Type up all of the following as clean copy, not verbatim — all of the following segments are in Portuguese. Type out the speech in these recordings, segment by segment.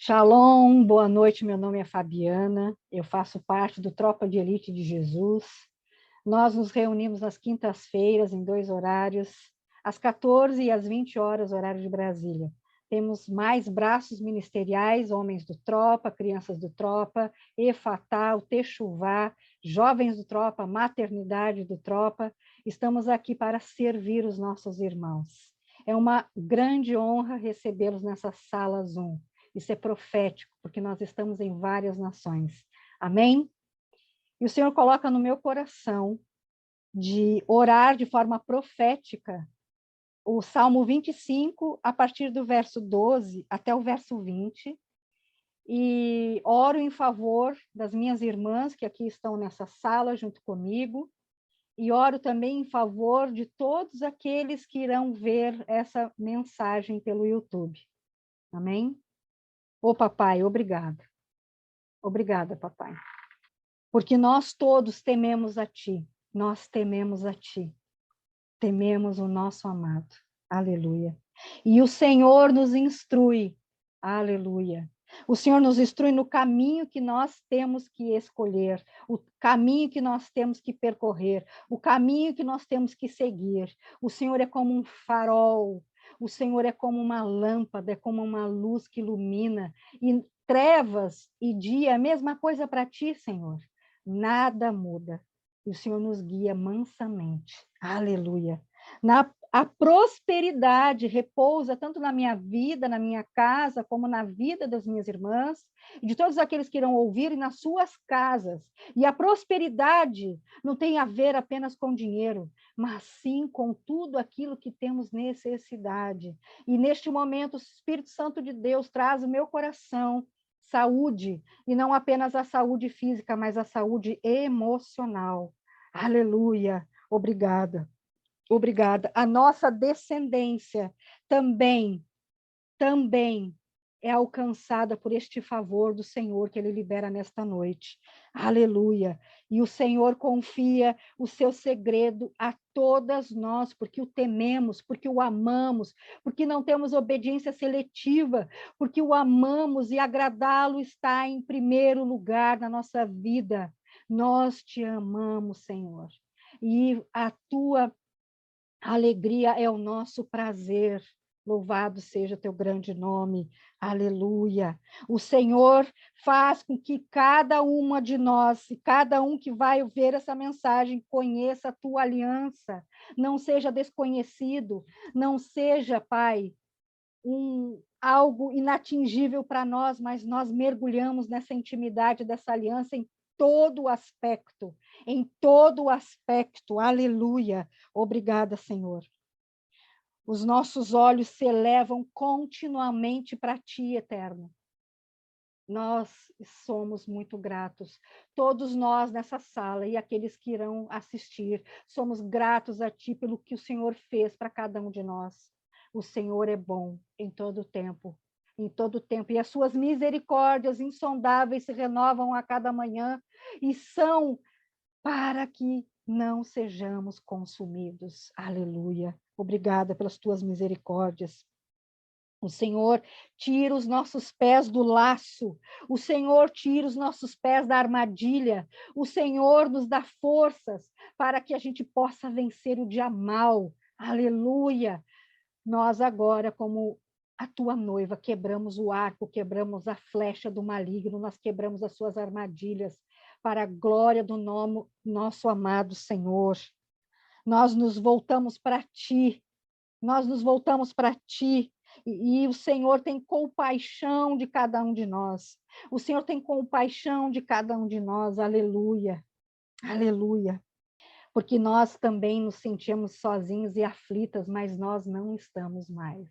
Shalom, boa noite, meu nome é Fabiana, eu faço parte do Tropa de Elite de Jesus. Nós nos reunimos nas quintas-feiras em 2 horários, às 14 e às 20 horas, horário de Brasília. Temos mais braços ministeriais, homens do Tropa, crianças do Tropa, Efatá, o Techuvá, jovens do Tropa, maternidade do Tropa. Estamos aqui para servir os nossos irmãos. É uma grande honra recebê-los nessa sala Zoom. Isso é profético, porque nós estamos em várias nações. Amém? E o Senhor coloca no meu coração de orar de forma profética o Salmo 25, a partir do verso 12 até o verso 20, e oro em favor das minhas irmãs que aqui estão nessa sala junto comigo, e oro também em favor de todos aqueles que irão ver essa mensagem pelo YouTube. Amém? Ô, papai, obrigada. Obrigada, papai. Porque nós todos tememos a ti. Nós tememos a ti. Tememos o nosso amado. Aleluia. E o Senhor nos instrui. Aleluia. O Senhor nos instrui no caminho que nós temos que escolher, o caminho que nós temos que percorrer, o caminho que nós temos que seguir. O Senhor é como um farol, o Senhor é como uma lâmpada, é como uma luz que ilumina. E trevas e dia, a mesma coisa para ti, Senhor. Nada muda. E o Senhor nos guia mansamente. Aleluia. A prosperidade repousa tanto na minha vida, na minha casa, como na vida das minhas irmãs, e de todos aqueles que irão ouvir, e nas suas casas. E a prosperidade não tem a ver apenas com dinheiro, mas sim com tudo aquilo que temos necessidade. E neste momento, o Espírito Santo de Deus traz o meu coração saúde, e não apenas a saúde física, mas a saúde emocional. Aleluia. Obrigada. Obrigada. A nossa descendência também é alcançada por este favor do Senhor que Ele libera nesta noite. Aleluia. E o Senhor confia o seu segredo a todas nós, porque o tememos, porque o amamos, porque não temos obediência seletiva, porque o amamos e agradá-lo está em primeiro lugar na nossa vida. Nós te amamos, Senhor. E a tua alegria é o nosso prazer. Louvado seja teu grande nome. Aleluia. O Senhor faz com que cada uma de nós, cada um que vai ver essa mensagem, conheça a tua aliança. Não seja desconhecido, não seja, Pai, algo inatingível para nós, mas nós mergulhamos nessa intimidade dessa aliança em todo aspecto, em todo aspecto. Aleluia. Obrigada, Senhor. Os nossos olhos se elevam continuamente para ti, Eterno. Nós somos muito gratos. Todos nós nessa sala e aqueles que irão assistir, somos gratos a ti pelo que o Senhor fez para cada um de nós. O Senhor é bom em todo tempo, e as suas misericórdias insondáveis se renovam a cada manhã e são para que não sejamos consumidos. Aleluia. Obrigada pelas tuas misericórdias. O Senhor tira os nossos pés do laço, o Senhor tira os nossos pés da armadilha, o Senhor nos dá forças para que a gente possa vencer o dia mal. Aleluia. Nós agora, como a tua noiva, quebramos o arco, quebramos a flecha do maligno, nós quebramos as suas armadilhas, para a glória do nome nosso amado Senhor. Nós nos voltamos para ti, nós nos voltamos para ti, e o Senhor tem compaixão de cada um de nós. O Senhor tem compaixão de cada um de nós. Aleluia. Aleluia. Porque nós também nos sentimos sozinhos e aflitas, mas nós não estamos mais,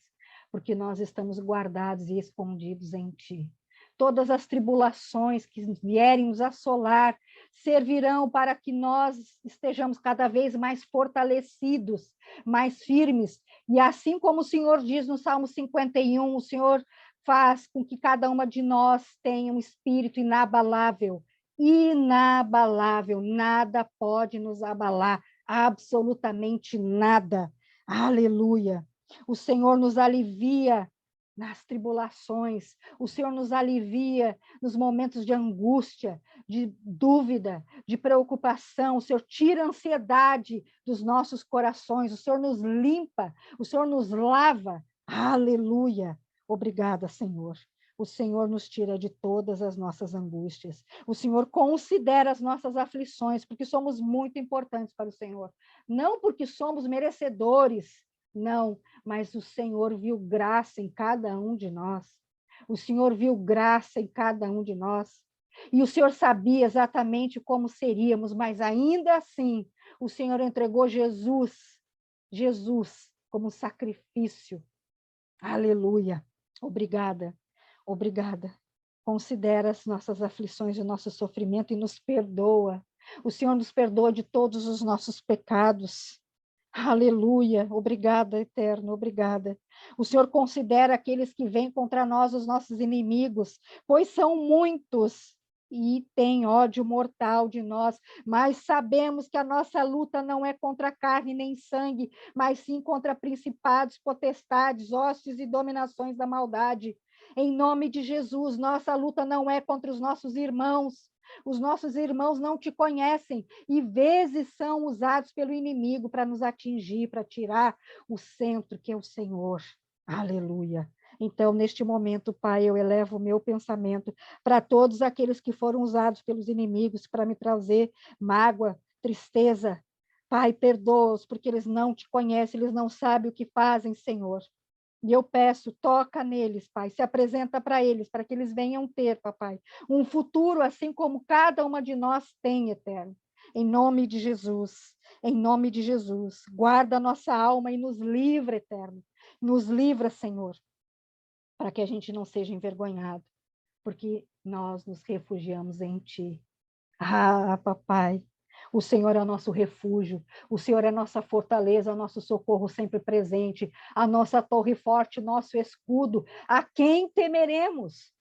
porque nós estamos guardados e escondidos em ti. Todas as tribulações que vierem nos assolar servirão para que nós estejamos cada vez mais fortalecidos, mais firmes. E assim como o Senhor diz no Salmo 51, o Senhor faz com que cada uma de nós tenha um espírito inabalável, inabalável, nada pode nos abalar, absolutamente nada. Aleluia. O Senhor nos alivia nas tribulações, o Senhor nos alivia nos momentos de angústia, de dúvida, de preocupação, o Senhor tira a ansiedade dos nossos corações, o Senhor nos limpa, o Senhor nos lava. Aleluia! Obrigada, Senhor. O Senhor nos tira de todas as nossas angústias. O Senhor considera as nossas aflições, porque somos muito importantes para o Senhor. Não porque somos merecedores, não, mas o Senhor viu graça em cada um de nós. O Senhor viu graça em cada um de nós. E o Senhor sabia exatamente como seríamos, mas ainda assim, o Senhor entregou Jesus como sacrifício. Aleluia. Obrigada, obrigada. Considera as nossas aflições e o nosso sofrimento e nos perdoa. O Senhor nos perdoa de todos os nossos pecados. Aleluia, obrigada, eterno, obrigada. O Senhor considera aqueles que vêm contra nós os nossos inimigos, pois são muitos e têm ódio mortal de nós, mas sabemos que a nossa luta não é contra carne nem sangue, mas sim contra principados, potestades, hostes e dominações da maldade. Em nome de Jesus, nossa luta não é contra os nossos irmãos. Os nossos irmãos não te conhecem e vezes são usados pelo inimigo para nos atingir, para tirar o centro que é o Senhor. Aleluia. Então, neste momento, Pai, eu elevo o meu pensamento para todos aqueles que foram usados pelos inimigos para me trazer mágoa, tristeza. Pai, perdoa-os, porque eles não te conhecem, eles não sabem o que fazem, Senhor. E eu peço, toca neles, Pai, se apresenta para eles, para que eles venham ter, papai, um futuro assim como cada uma de nós tem, eterno. Em nome de Jesus, em nome de Jesus, guarda a nossa alma e nos livra, eterno. Nos livra, Senhor, para que a gente não seja envergonhado, porque nós nos refugiamos em Ti. Ah, papai, o Senhor é o nosso refúgio, o Senhor é a nossa fortaleza, o nosso socorro sempre presente, a nossa torre forte, nosso escudo. A quem temeremos?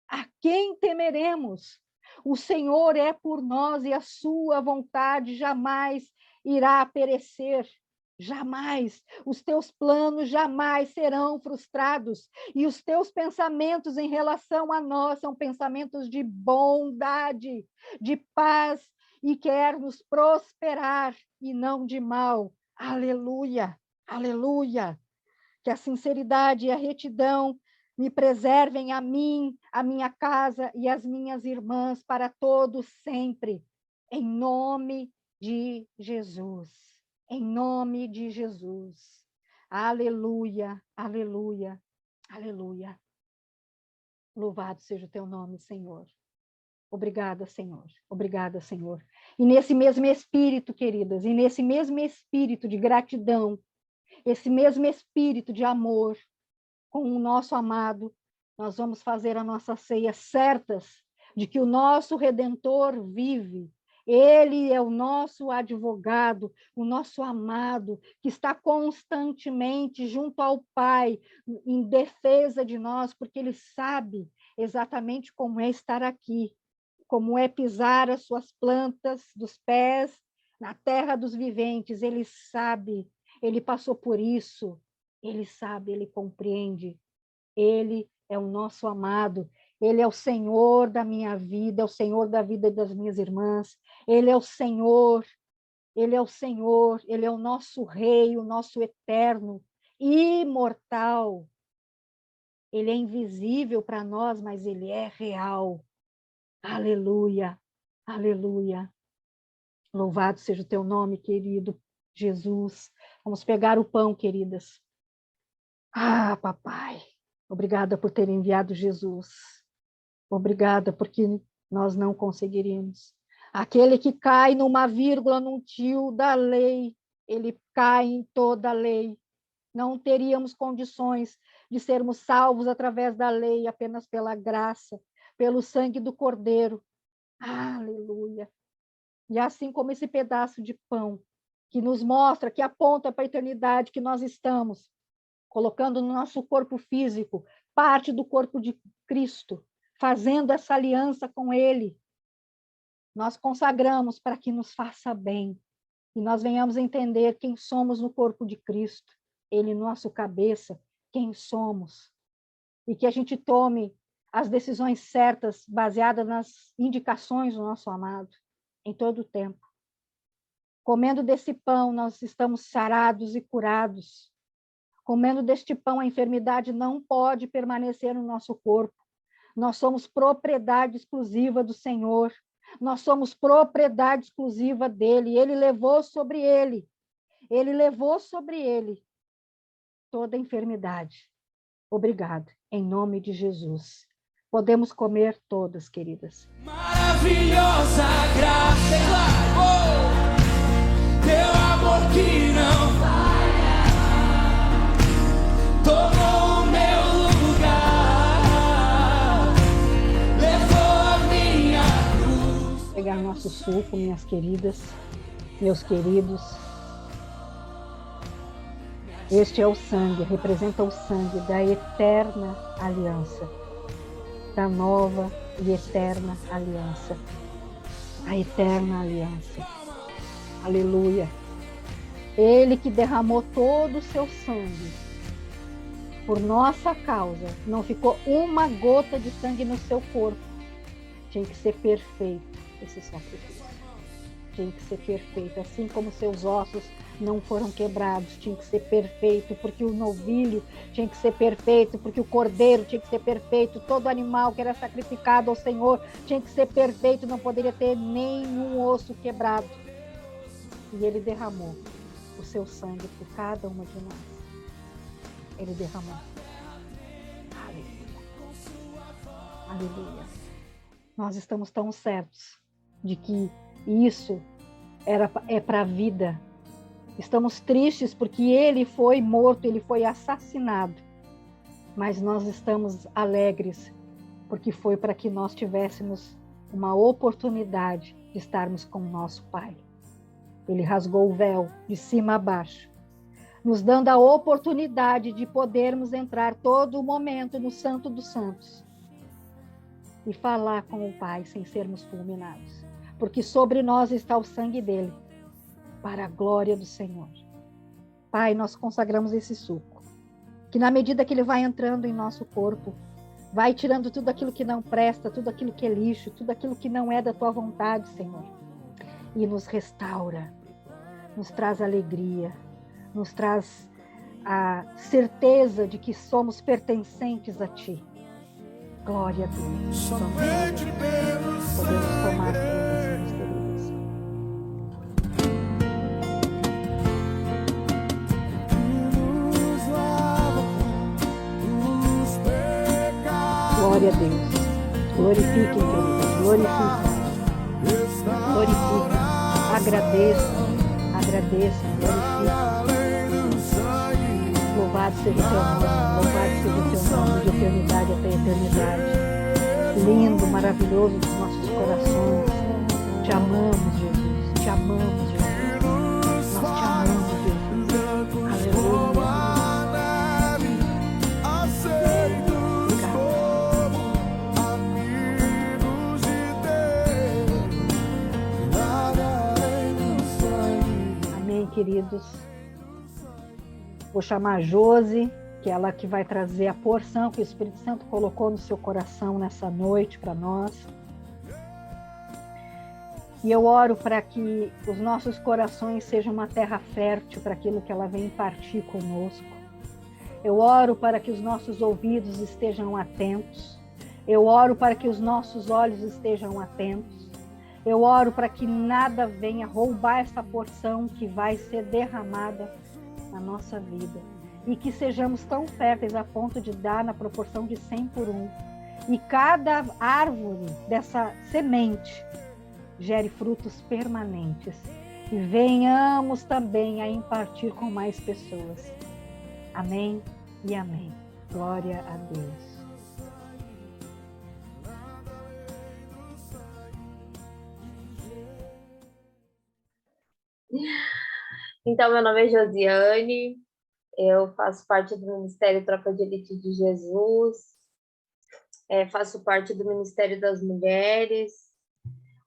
A quem temeremos? O Senhor é por nós e a sua vontade jamais irá perecer. Jamais. Os teus planos jamais serão frustrados. E os teus pensamentos em relação a nós são pensamentos de bondade, de paz, e quer nos prosperar e não de mal. Aleluia, aleluia. Que a sinceridade e a retidão me preservem a mim, a minha casa e as minhas irmãs para todos sempre. Em nome de Jesus. Em nome de Jesus. Aleluia, aleluia, aleluia. Louvado seja o teu nome, Senhor. Obrigada, Senhor. Obrigada, Senhor. E nesse mesmo espírito, queridas, e nesse mesmo espírito de gratidão, esse mesmo espírito de amor com o nosso amado, nós vamos fazer a nossa ceia certas de que o nosso Redentor vive. Ele é o nosso advogado, o nosso amado, que está constantemente junto ao Pai, em defesa de nós, porque ele sabe exatamente como é estar aqui, como é pisar as suas plantas dos pés na terra dos viventes. Ele sabe, ele passou por isso, ele sabe, ele compreende. Ele é o nosso amado, ele é o Senhor da minha vida, é o Senhor da vida das minhas irmãs, ele é o Senhor, ele é o Senhor, ele é o nosso Rei, o nosso eterno, imortal. Ele é invisível para nós, mas ele é real. Aleluia, aleluia. Louvado seja o teu nome, querido Jesus. Vamos pegar o pão, queridas. Ah, papai, obrigada por ter enviado Jesus. Obrigada porque nós não conseguiríamos. Aquele que cai numa vírgula, num tio da lei, ele cai em toda a lei. Não teríamos condições de sermos salvos através da lei, apenas pela graça, pelo sangue do Cordeiro. Aleluia. E assim como esse pedaço de pão, que nos mostra, que aponta para a eternidade que nós estamos, colocando no nosso corpo físico, parte do corpo de Cristo, fazendo essa aliança com Ele. Nós consagramos para que nos faça bem, e nós venhamos entender quem somos no corpo de Cristo, Ele nosso cabeça, quem somos. e que a gente tome as decisões certas, baseadas nas indicações do nosso amado, em todo o tempo. Comendo desse pão, nós estamos sarados e curados. Comendo deste pão, a enfermidade não pode permanecer no nosso corpo. Nós somos propriedade exclusiva do Senhor. Nós somos propriedade exclusiva dele. Ele levou sobre ele toda a enfermidade. Obrigado, em nome de Jesus. Podemos comer todas, queridas. Maravilhosa graça, teu amor que não falha, tomou o meu lugar, levou a minha cruz. Vou pegar nosso suco, minhas queridas, meus queridos. Este é o sangue, representa o sangue da eterna aliança, da nova e eterna aliança. A eterna aliança. Aleluia. Ele que derramou todo o seu sangue por nossa causa, não ficou uma gota de sangue no seu corpo. Tinha que ser perfeito esse sacrifício. Tinha que ser perfeito, assim como seus ossos não foram quebrados, tinha que ser perfeito, porque o novilho tinha que ser perfeito, porque o cordeiro tinha que ser perfeito, todo animal que era sacrificado ao Senhor tinha que ser perfeito, não poderia ter nenhum osso quebrado. E ele derramou o seu sangue por cada uma de nós. Ele derramou. Aleluia. Aleluia. Nós estamos tão certos de que isso é para a vida. Estamos tristes porque ele foi morto, ele foi assassinado. Mas nós estamos alegres porque foi para que nós tivéssemos uma oportunidade de estarmos com o nosso Pai. Ele rasgou o véu de cima a baixo, nos dando a oportunidade de podermos entrar todo momento no Santo dos Santos e falar com o Pai sem sermos fulminados. Porque sobre nós está o sangue dele, para a glória do Senhor. Pai, nós consagramos esse suco, que na medida que ele vai entrando em nosso corpo, vai tirando tudo aquilo que não presta, tudo aquilo que é lixo, tudo aquilo que não é da tua vontade, Senhor, e nos restaura, nos traz alegria, nos traz a certeza de que somos pertencentes a ti. Glória a Deus. Somente pelo Podemos tomar todas, meus queridos. Glória a Deus. Glorifiquem, queridos. Glorifiquem. Glorifiquem. Agradeçam. Agradeçam. Glorifiquem. Louvado seja o teu nome. Louvado seja o teu nome de eternidade até a eternidade. Lindo, maravilhoso dos nossos corações. Te amamos, Jesus. Te amamos, Jesus. Nós te amamos, Jesus. Aleluia. Queridos, vou chamar a Josi, que é ela que vai trazer a porção que o Espírito Santo colocou no seu coração nessa noite para nós. E eu oro para que os nossos corações sejam uma terra fértil para aquilo que ela vem impartir conosco. Eu oro para que os nossos ouvidos estejam atentos. Eu oro para que os nossos olhos estejam atentos. Eu oro para que nada venha roubar essa porção que vai ser derramada na nossa vida. E que sejamos tão férteis a ponto de dar na proporção de 100 por 1. E cada árvore dessa semente gere frutos permanentes. E venhamos também a impartir com mais pessoas. Amém e amém. Glória a Deus. Então, meu nome é Josiane, eu faço parte do Ministério Tropa de Elite de Jesus, faço parte do Ministério das Mulheres.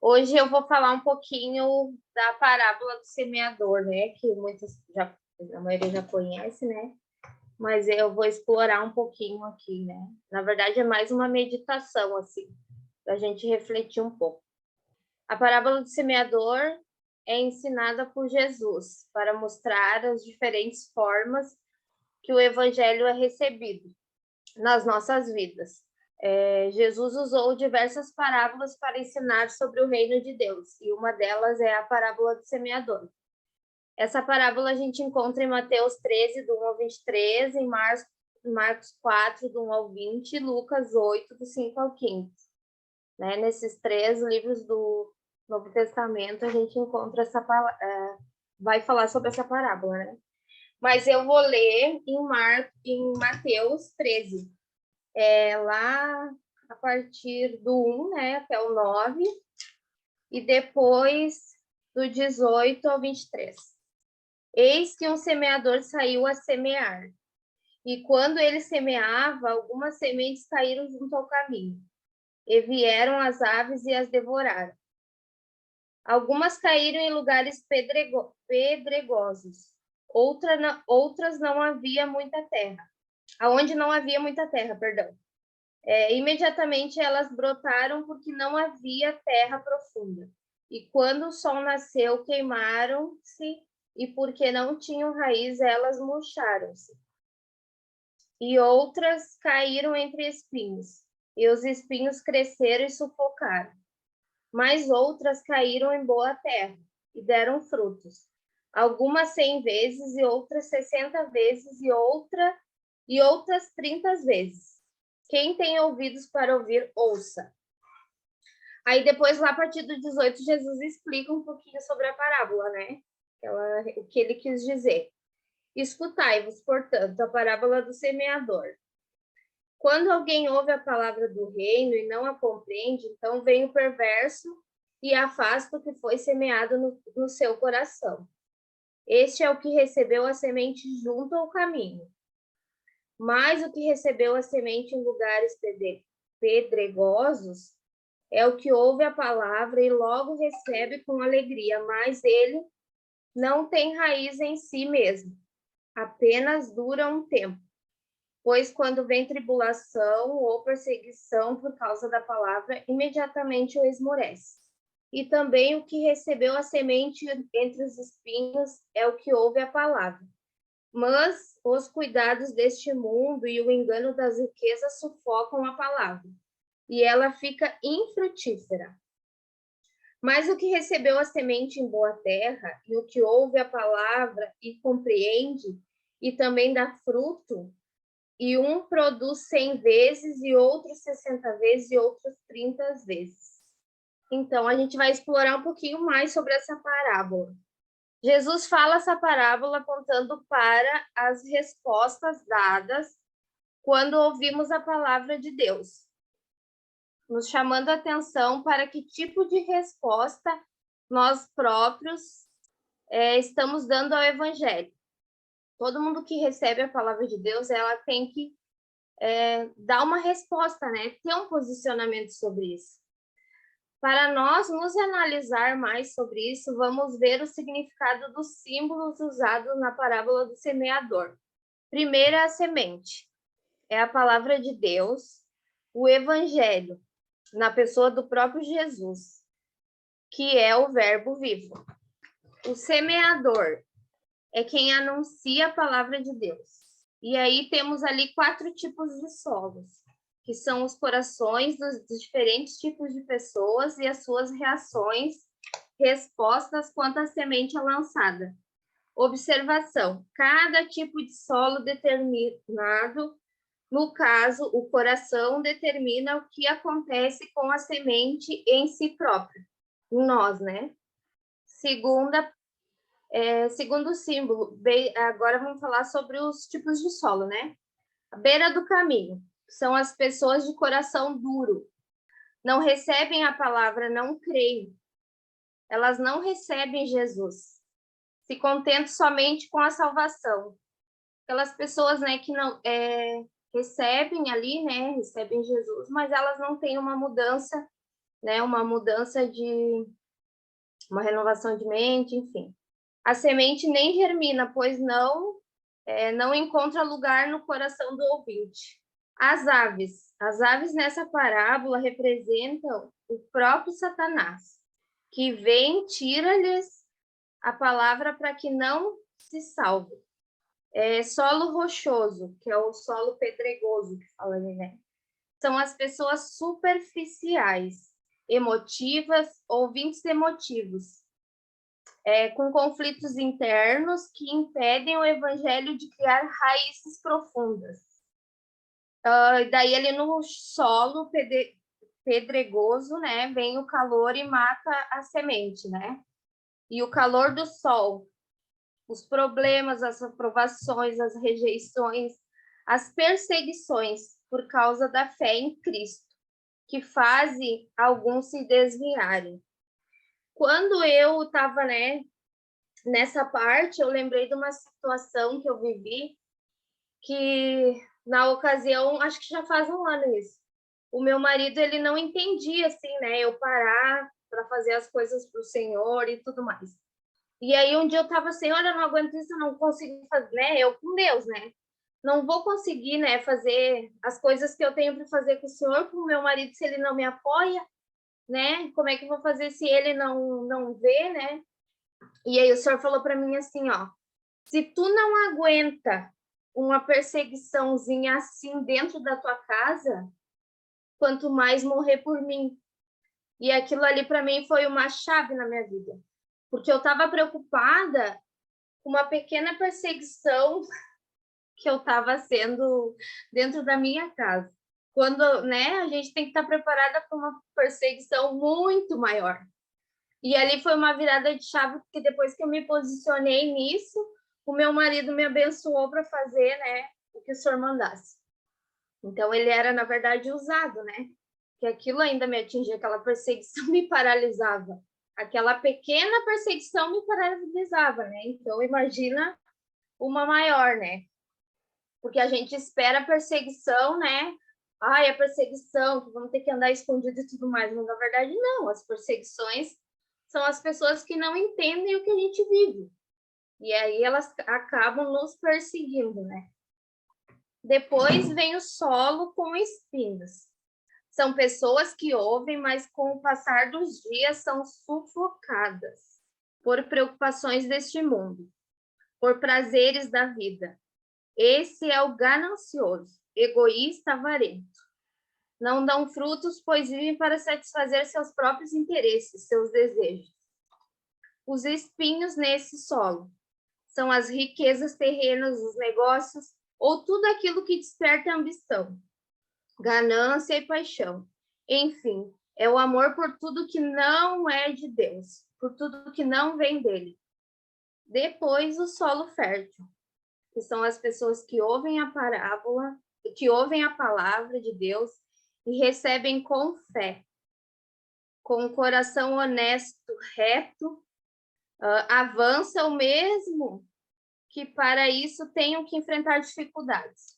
Hoje eu vou falar um pouquinho da parábola do semeador, né? Que a maioria já conhece, né? mas eu vou explorar um pouquinho aqui, né? Na verdade, é mais uma meditação, assim, para a gente refletir um pouco. A parábola do semeador é ensinada por Jesus para mostrar as diferentes formas que o evangelho é recebido nas nossas vidas. Jesus usou diversas parábolas para ensinar sobre o reino de Deus, e uma delas é a parábola do semeador. Essa parábola a gente encontra em Mateus 13, do 1 ao 23, em Marcos 4, do 1 ao 20, e Lucas 8, do 5 ao 15. Né? Nesses 3 livros do Novo Testamento, a gente encontra vai falar sobre essa parábola, né? Mas eu vou ler em Mateus 13, lá a partir do 1, né, até o 9, e depois do 18 ao 23. Eis que um semeador saiu a semear, e quando ele semeava, algumas sementes caíram junto ao caminho, e vieram as aves e as devoraram. Algumas caíram em lugares pedregosos, outras não havia muita terra, aonde não havia muita terra, perdão. Imediatamente elas brotaram porque não havia terra profunda. E quando o sol nasceu, queimaram-se, e porque não tinham raiz, elas murcharam-se. E outras caíram entre espinhos, e os espinhos cresceram e sufocaram. Mas outras caíram em boa terra, e deram frutos. Algumas 100 vezes, e outras 60 vezes, e outras 30 vezes. Quem tem ouvidos para ouvir, ouça. Aí depois, lá a partir do 18, Jesus explica um pouquinho sobre a parábola, né? O que ele quis dizer. Escutai-vos, portanto, a parábola do semeador. Quando alguém ouve a palavra do reino e não a compreende, então vem o perverso e afasta o que foi semeado no seu coração. Este é o que recebeu a semente junto ao caminho. Mas o que recebeu a semente em lugares pedregosos é o que ouve a palavra e logo recebe com alegria, mas ele não tem raiz em si mesmo, apenas dura um tempo. Pois quando vem tribulação ou perseguição por causa da palavra, imediatamente o esmorece. E também o que recebeu a semente entre os espinhos é o que ouve a palavra. Mas os cuidados deste mundo e o engano das riquezas sufocam a palavra, e ela fica infrutífera. Mas o que recebeu a semente em boa terra, e o que ouve a palavra e compreende, e também dá fruto, e um produz 100 vezes, e outro 60 vezes, e outros 30 vezes. Então, a gente vai explorar um pouquinho mais sobre essa parábola. Jesus fala essa parábola apontando para as respostas dadas quando ouvimos a palavra de Deus, nos chamando a atenção para que tipo de resposta nós próprios estamos dando ao Evangelho. Todo mundo que recebe a palavra de Deus, ela tem que dar uma resposta, né? Ter um posicionamento sobre isso. Para nós nos analisar mais sobre isso, vamos ver o significado dos símbolos usados na parábola do semeador. Primeiro, a semente. É a palavra de Deus, o Evangelho, na pessoa do próprio Jesus, que é o Verbo vivo. O semeador é quem anuncia a palavra de Deus. E aí temos ali 4 tipos de solos, que são os corações dos diferentes tipos de pessoas e as suas reações, respostas quanto à semente lançada. Observação: cada tipo de solo determinado, no caso, o coração determina o que acontece com a semente em si própria, em nós, né? Segundo símbolo, agora vamos falar sobre os tipos de solo, né? A beira do caminho são as pessoas de coração duro. Não recebem a palavra, não creem. Elas não recebem Jesus. Se contentam somente com a salvação. Aquelas pessoas, né, que não recebem ali, né, recebem Jesus, mas elas não têm uma mudança, né, uma renovação de mente, enfim. A semente nem germina, pois não não encontra lugar no coração do ouvinte. As aves nessa parábola representam o próprio Satanás, que vem, tira-lhes a palavra para que não se salve. Solo rochoso, que é o solo pedregoso, que fala ali, né? São as pessoas superficiais, emotivas, ouvintes emotivos, com conflitos internos que impedem o evangelho de criar raízes profundas. Daí ali no solo pedregoso, né, vem o calor e mata a semente, né? E o calor do sol, os problemas, as aprovações, as rejeições, as perseguições por causa da fé em Cristo, que fazem alguns se desviarem. Quando eu estava, né, nessa parte, eu lembrei de uma situação que eu vivi, que na ocasião, acho que já faz um ano isso, o meu marido, ele não entendia, assim, né, eu parar para fazer as coisas para o Senhor e tudo mais. E aí um dia eu estava assim, olha, eu não aguento isso, eu não consigo fazer, né, eu com Deus, né, não vou conseguir, né, fazer as coisas que eu tenho para fazer com o Senhor, com o meu marido, se ele não me apoia, né, como é que eu vou fazer se ele não vê, né? E aí o Senhor falou para mim assim, ó, se tu não aguenta uma perseguiçãozinha assim dentro da tua casa, quanto mais morrer por mim. E aquilo ali para mim foi uma chave na minha vida, porque eu estava preocupada com uma pequena perseguição que eu estava sendo dentro da minha casa. Quando, né, a gente tem que estar preparada para uma perseguição muito maior. E ali foi uma virada de chave, porque depois que eu me posicionei nisso, o meu marido me abençoou para fazer, né, o que o Senhor mandasse. Então, ele era, na verdade, usado, né? Que aquilo ainda me atingia, aquela perseguição me paralisava. Aquela pequena perseguição me paralisava, né? Então, imagina uma maior, né? Porque a gente espera a perseguição, né? Ai, a perseguição, que vamos ter que andar escondido e tudo mais. Mas, na verdade, não. As perseguições são as pessoas que não entendem o que a gente vive. E aí elas acabam nos perseguindo, né? Depois vem o solo com espinhos. São pessoas que ouvem, mas com o passar dos dias são sufocadas por preocupações deste mundo, por prazeres da vida. Esse é o ganancioso, egoísta, avarento. Não dão frutos, pois vivem para satisfazer seus próprios interesses, seus desejos. Os espinhos nesse solo são as riquezas terrenas, os negócios, ou tudo aquilo que desperta ambição, ganância e paixão. Enfim, é o amor por tudo que não é de Deus, por tudo que não vem dele. Depois, o solo fértil, que são as pessoas que ouvem a parábola, que ouvem a palavra de Deus e recebem com fé, com o coração honesto, reto, avançam mesmo que para isso tenham que enfrentar dificuldades.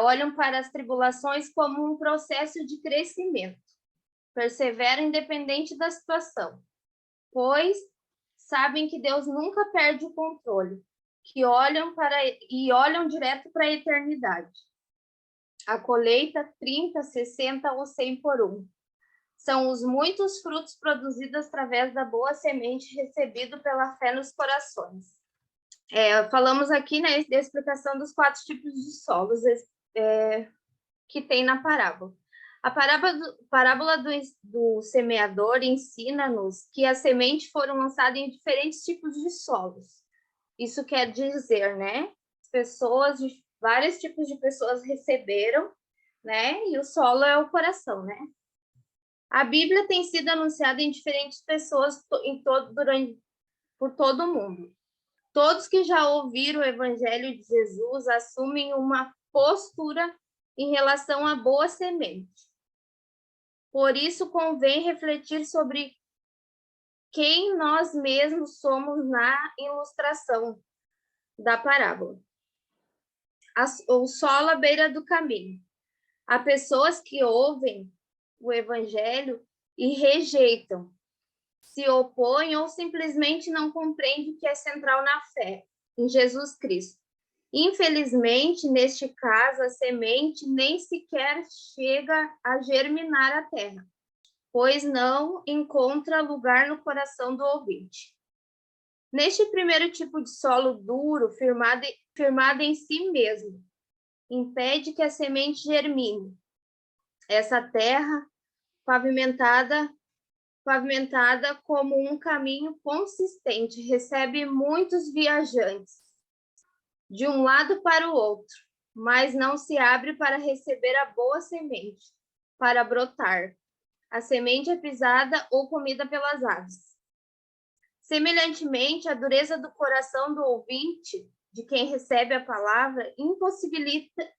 Olham para as tribulações como um processo de crescimento. Perseveram independente da situação, pois sabem que Deus nunca perde o controle, que olham direto para a eternidade. A colheita 30, 60 ou 100 por um. São os muitos frutos produzidos através da boa semente recebido pela fé nos corações. Falamos aqui, né, da explicação dos 4 tipos de solos que tem na parábola. A parábola do semeador ensina-nos que as sementes foram lançadas em diferentes tipos de solos. Isso quer dizer, né, vários tipos de pessoas receberam, né, e o solo é o coração, né. A Bíblia tem sido anunciada em diferentes pessoas por todo o mundo. Todos que já ouviram o Evangelho de Jesus assumem uma postura em relação à boa semente. Por isso, convém refletir sobre quem nós mesmos somos na ilustração da parábola. O solo à beira do caminho. Há pessoas que ouvem o Evangelho e rejeitam, se opõem ou simplesmente não compreendem o que é central na fé, em Jesus Cristo. Infelizmente, neste caso, a semente nem sequer chega a germinar a terra, pois não encontra lugar no coração do ouvinte. Neste primeiro tipo de solo duro, firmado em si mesmo, impede que a semente germine. Essa terra pavimentada como um caminho consistente, recebe muitos viajantes de um lado para o outro, mas não se abre para receber a boa semente, para brotar. A semente é pisada ou comida pelas aves. Semelhantemente, a dureza do coração do ouvinte, de quem recebe a palavra,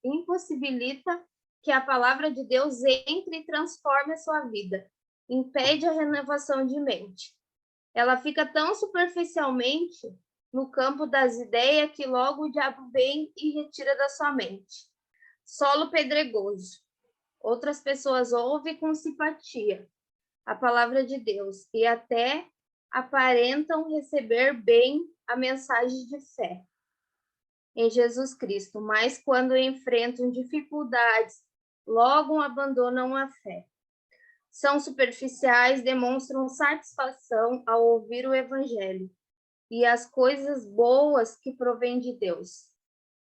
impossibilita que a palavra de Deus entre e transforme a sua vida, impede a renovação de mente. Ela fica tão superficialmente no campo das ideias que logo o diabo vem e retira da sua mente. Solo pedregoso. Outras pessoas ouvem com simpatia a palavra de Deus e até aparentam receber bem a mensagem de fé em Jesus Cristo, mas quando enfrentam dificuldades, logo abandonam a fé. São superficiais, demonstram satisfação ao ouvir o Evangelho e as coisas boas que provém de Deus.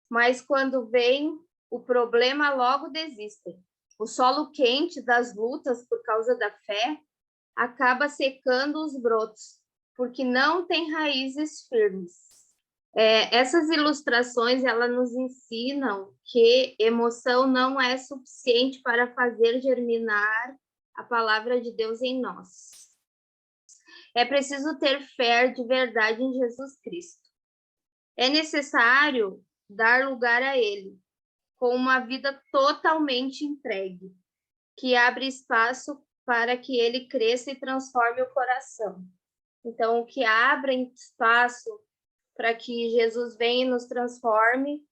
Mas quando vem o problema, logo desistem. O solo quente das lutas por causa da fé acaba secando os brotos, porque não tem raízes firmes. Essas ilustrações, elas nos ensinam que emoção não é suficiente para fazer germinar a palavra de Deus em nós. É preciso ter fé de verdade em Jesus Cristo. É necessário dar lugar a Ele, com uma vida totalmente entregue, que abre espaço para que Ele cresça e transforme o coração. Então, o que abre espaço para que Jesus venha e nos transforme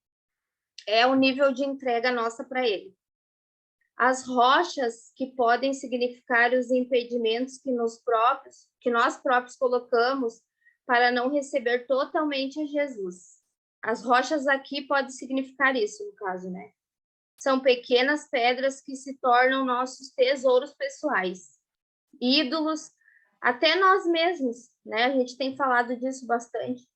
é o nível de entrega nossa para Ele. As rochas que podem significar os impedimentos que nós próprios colocamos para não receber totalmente a Jesus. As rochas aqui podem significar isso, no caso, né? São pequenas pedras que se tornam nossos tesouros pessoais, ídolos, até nós mesmos, né? A gente tem falado disso bastante.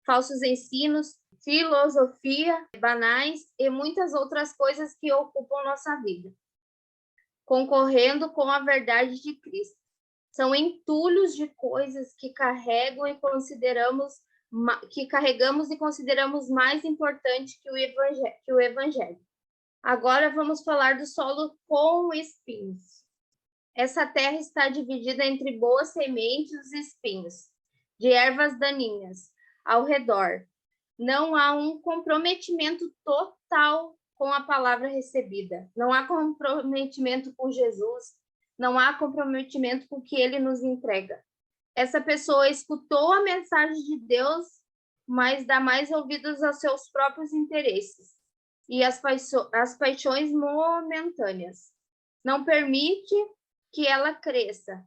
Falsos ensinos, filosofia, banais e muitas outras coisas que ocupam nossa vida, concorrendo com a verdade de Cristo. São entulhos de coisas que carregamos e consideramos mais importante que o Evangelho. Agora vamos falar do solo com espinhos. Essa terra está dividida entre boas sementes e espinhos, de ervas daninhas ao redor. Não há um comprometimento total com a palavra recebida. Não há comprometimento com Jesus. Não há comprometimento com o que ele nos entrega. Essa pessoa escutou a mensagem de Deus, mas dá mais ouvidos aos seus próprios interesses e às paixões momentâneas. Não permite que ela cresça.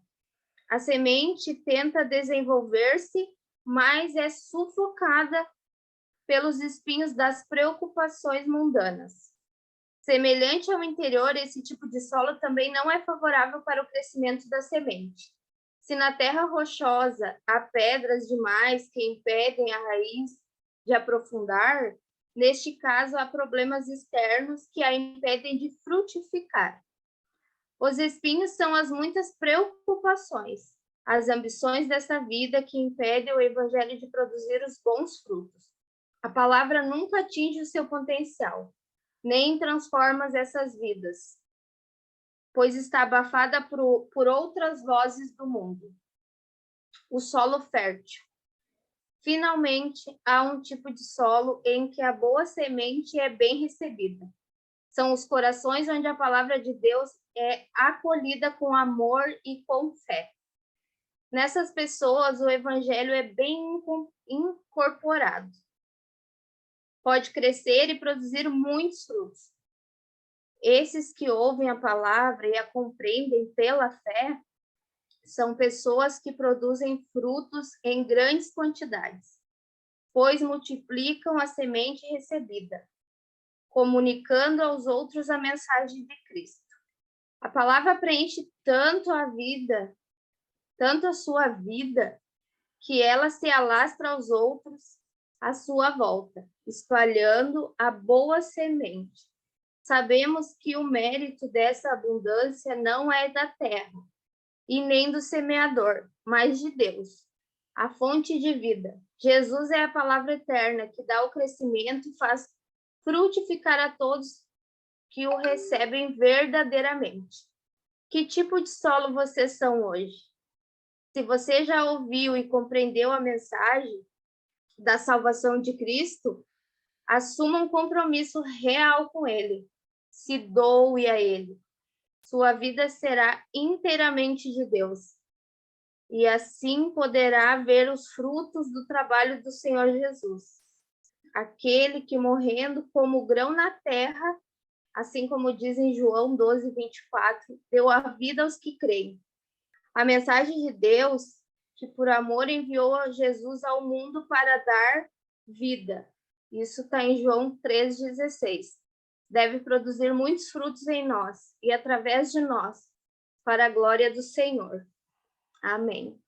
A semente tenta desenvolver-se, mas é sufocada pelos espinhos das preocupações mundanas. Semelhante ao interior, esse tipo de solo também não é favorável para o crescimento da semente. Se na terra rochosa há pedras demais que impedem a raiz de aprofundar, neste caso há problemas externos que a impedem de frutificar. Os espinhos são as muitas preocupações, as ambições dessa vida que impedem o evangelho de produzir os bons frutos. A palavra nunca atinge o seu potencial, nem transforma essas vidas, pois está abafada por outras vozes do mundo. O solo fértil. Finalmente, há um tipo de solo em que a boa semente é bem recebida. São os corações onde a palavra de Deus é acolhida com amor e com fé. Nessas pessoas, o evangelho é bem incorporado. Pode crescer e produzir muitos frutos. Esses que ouvem a palavra e a compreendem pela fé são pessoas que produzem frutos em grandes quantidades. pois multiplicam a semente recebida, comunicando aos outros a mensagem de Cristo. A palavra preenche tanto a vida, tanto a sua vida, que ela se alastra aos outros à sua volta, espalhando a boa semente. Sabemos que o mérito dessa abundância não é da terra, e nem do semeador, mas de Deus, a fonte de vida. Jesus é a palavra eterna que dá o crescimento e faz frutificar a todos que o recebem verdadeiramente. Que tipo de solo vocês são hoje? Se você já ouviu e compreendeu a mensagem da salvação de Cristo, assuma um compromisso real com Ele. Se doe a Ele. Sua vida será inteiramente de Deus. E assim poderá ver os frutos do trabalho do Senhor Jesus. Aquele que, morrendo como grão na terra, assim como diz em João 12:24, deu a vida aos que creem. A mensagem de Deus, que por amor enviou Jesus ao mundo para dar vida. Isso está em João 3,16. Deve produzir muitos frutos em nós e através de nós, para a glória do Senhor. Amém.